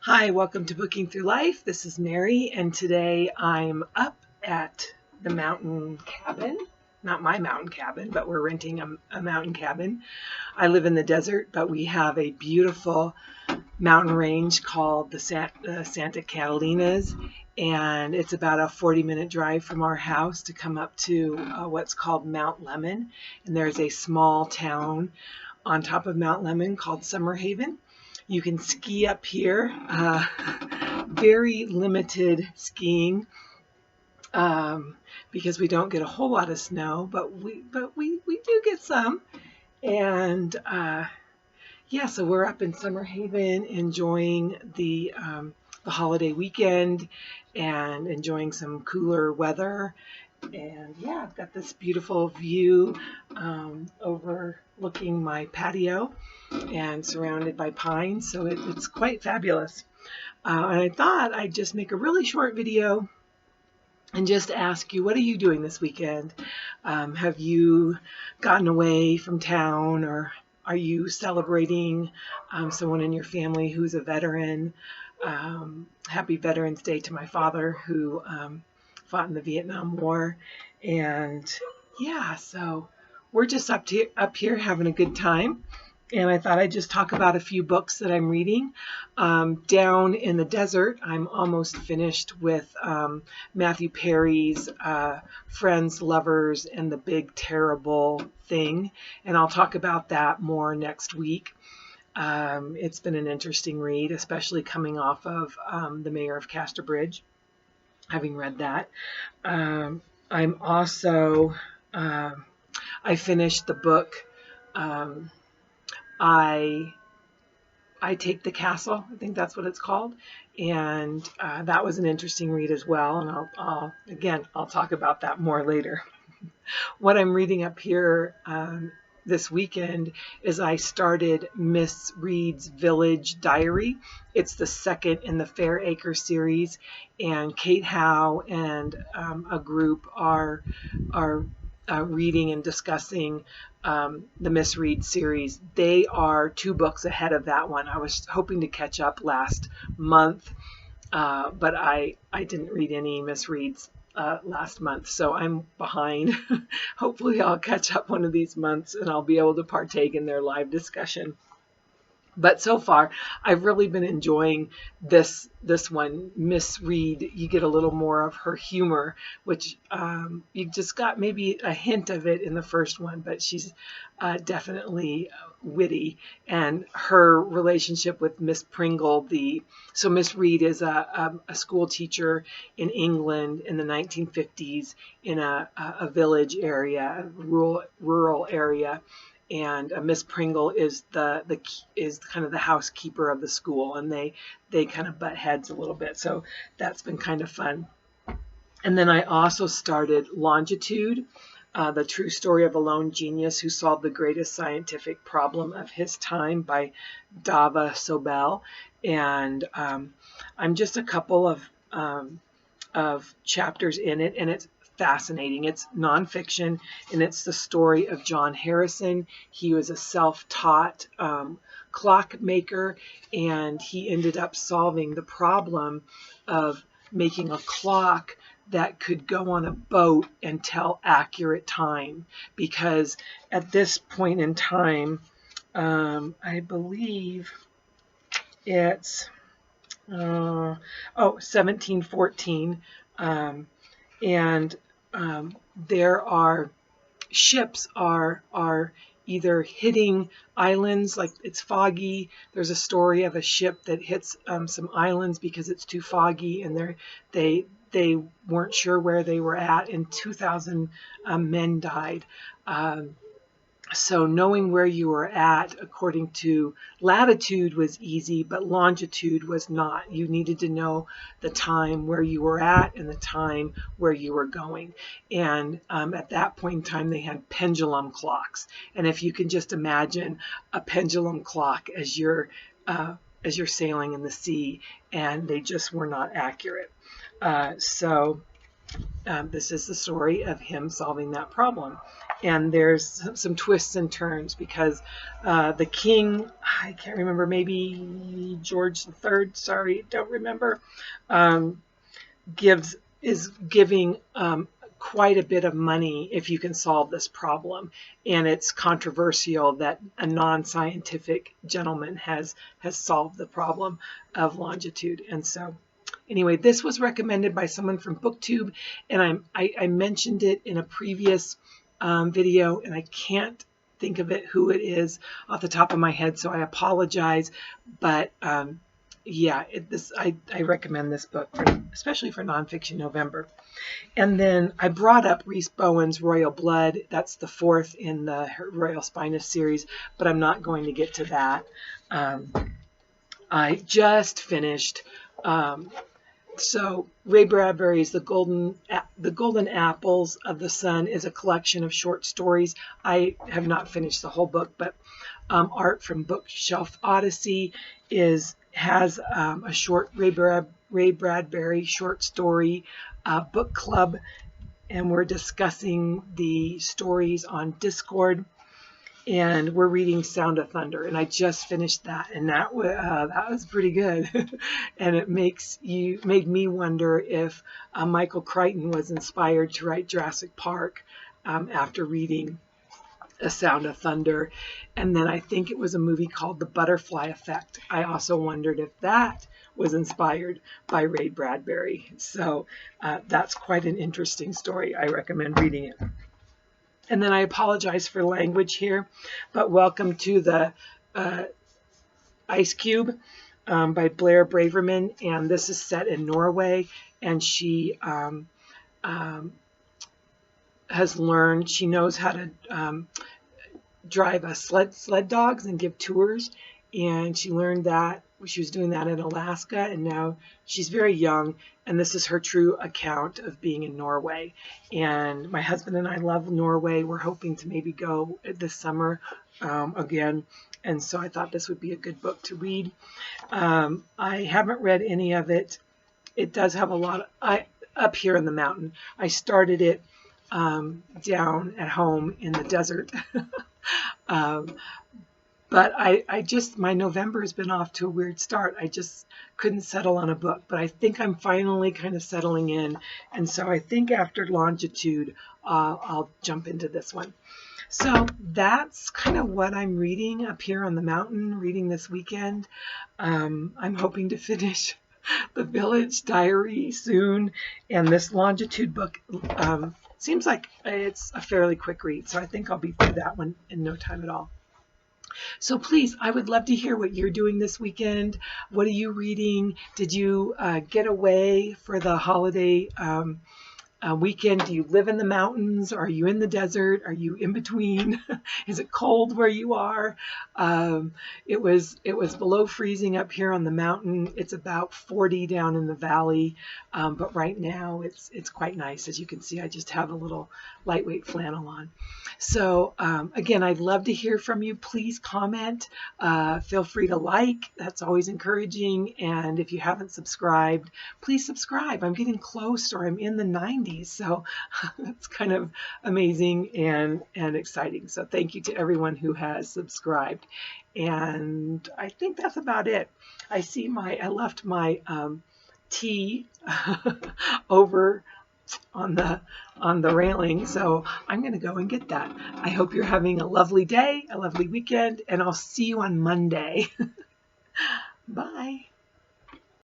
Hi, welcome to Booking Through Life. This is Mary, and today I'm up at the mountain cabin. Not my mountain cabin, but we're renting a mountain cabin. I live in the desert, but we have a beautiful mountain range called the Santa Catalinas, and it's about a 40-minute drive from our house to come up to what's called Mt Lemmon. And there's a small town on top of Mt Lemmon called Summer Haven. You can ski up here, very limited skiing because we don't get a whole lot of snow, but we do get some. And yeah, so we're up in Summer Haven enjoying the holiday weekend and enjoying some cooler weather. And yeah, I've got this beautiful view overlooking my patio and surrounded by pines, so it's quite fabulous. And I thought I'd just make a really short video and just ask you, what are you doing this weekend? Have you gotten away from town, or are you celebrating someone in your family who's a veteran? Happy Veterans Day to my father, who fought in the Vietnam War. And yeah, so we're just up here having a good time. And I thought I'd just talk about a few books that I'm reading. Down in the desert, I'm almost finished with Matthew Perry's Friends, Lovers, and the Big Terrible Thing. And I'll talk about that more next week. It's been an interesting read, especially coming off of The Mayor of Casterbridge, having read that. I'm also, I finished the book, I Take the Castle, I think that's what it's called, and that was an interesting read as well, and I'll talk about that more later. What I'm reading up here this weekend is I started Miss Reed's Village Diary. It's the second in the Fairacre series, and Kate Howe and a group are reading and discussing the Miss Reed series. They are 2 books ahead of that one. I was hoping to catch up last month, but I didn't read any Miss Reed's last month, so I'm behind. Hopefully I'll catch up one of these months and I'll be able to partake in their live discussion. But so far, I've really been enjoying this one, Miss Reed. You get a little more of her humor, which you just got maybe a hint of it in the first one, but she's definitely witty. And her relationship with Miss Pringle, so Miss Reed is a school teacher in England in the 1950s in a village area, a rural area. And Miss Pringle is is kind of the housekeeper of the school, and they kind of butt heads a little bit. So that's been kind of fun. And then I also started Longitude, the true story of a lone genius who solved the greatest scientific problem of his time, by Sobel. And I'm just a couple of chapters in it, and it's fascinating. It's nonfiction, and it's the story of John Harrison. He was a self-taught clockmaker, and he ended up solving the problem of making a clock that could go on a boat and tell accurate time, because at this point in time, I believe it's 1714, and there are ships are either hitting islands, like it's foggy. There's a story of a ship that hits some islands because it's too foggy, and they weren't sure where they were at, and 2,000 men died. So knowing where you were at according to latitude was easy, but longitude was not. You needed to know the time where you were at and the time where you were going. And at that point in time, they had pendulum clocks. And if you can just imagine a pendulum clock as you're sailing in the sea, and they just were not accurate. This is the story of him solving that problem. and there's some twists and turns because the king, I can't remember, maybe George III, sorry, don't remember, um, is giving quite a bit of money if you can solve this problem. And it's controversial that a non-scientific gentleman has solved the problem of longitude. And so anyway, this was recommended by someone from BookTube, and I mentioned it in a previous video, and I can't think of it who it is off the top of my head, so I apologize. But yeah, I recommend this book, especially for Nonfiction November. And then I brought up Rhys Bowen's Royal Blood. That's the 4th in the Royal Spinus series, but I'm not going to get to that. I just finished. So Ray Bradbury's The Golden Apples of the Sun is a collection of short stories. I have not finished the whole book, but Art from Bookshelf Odyssey has a short Ray Bradbury short story book club, and we're discussing the stories on Discord. And we're reading Sound of Thunder, and I just finished that, and that was pretty good. And it made me wonder if Michael Crichton was inspired to write Jurassic Park after reading A Sound of Thunder. And then I think it was a movie called The Butterfly Effect. I also wondered if that was inspired by Ray Bradbury. So that's quite an interesting story. I recommend reading it. And then I apologize for language here, but welcome to the Ice Cube by Blair Braverman. And this is set in Norway, and she has learned, she knows how to drive sled dogs and give tours. And she learned that she was doing that in Alaska, and now she's very young, and this is her true account of being in Norway. And my husband and I love Norway. We're hoping to maybe go this summer again, and so I thought this would be a good book to read. I haven't read any of it. It does have a lot up here in the mountain. I started it down at home in the desert. But my November has been off to a weird start. I just couldn't settle on a book, but I think I'm finally kind of settling in. And so I think after Longitude, I'll jump into this one. So that's kind of what I'm reading up here on the mountain, reading this weekend. I'm hoping to finish The Village Diary soon. And this Longitude book seems like it's a fairly quick read. So I think I'll be through that one in no time at all. So please, I would love to hear what you're doing this weekend. What are you reading? Did you get away for the holiday weekend? Do you live in the mountains? Are you in the desert? Are you in between? Is it cold where you are? It was below freezing up here on the mountain. It's about 40 down in the valley, but right now it's quite nice. As you can see, I just have a little lightweight flannel on. So again, I'd love to hear from you. Please comment. Feel free to like. That's always encouraging. And if you haven't subscribed, please subscribe. I'm getting close, or I'm in the 90s. So it's kind of amazing and exciting. So thank you to everyone who has subscribed. And I think that's about it. I left my tea over on the railing, so I'm going to go and get that. I hope you're having a lovely day, a lovely weekend, and I'll see you on Monday. Bye.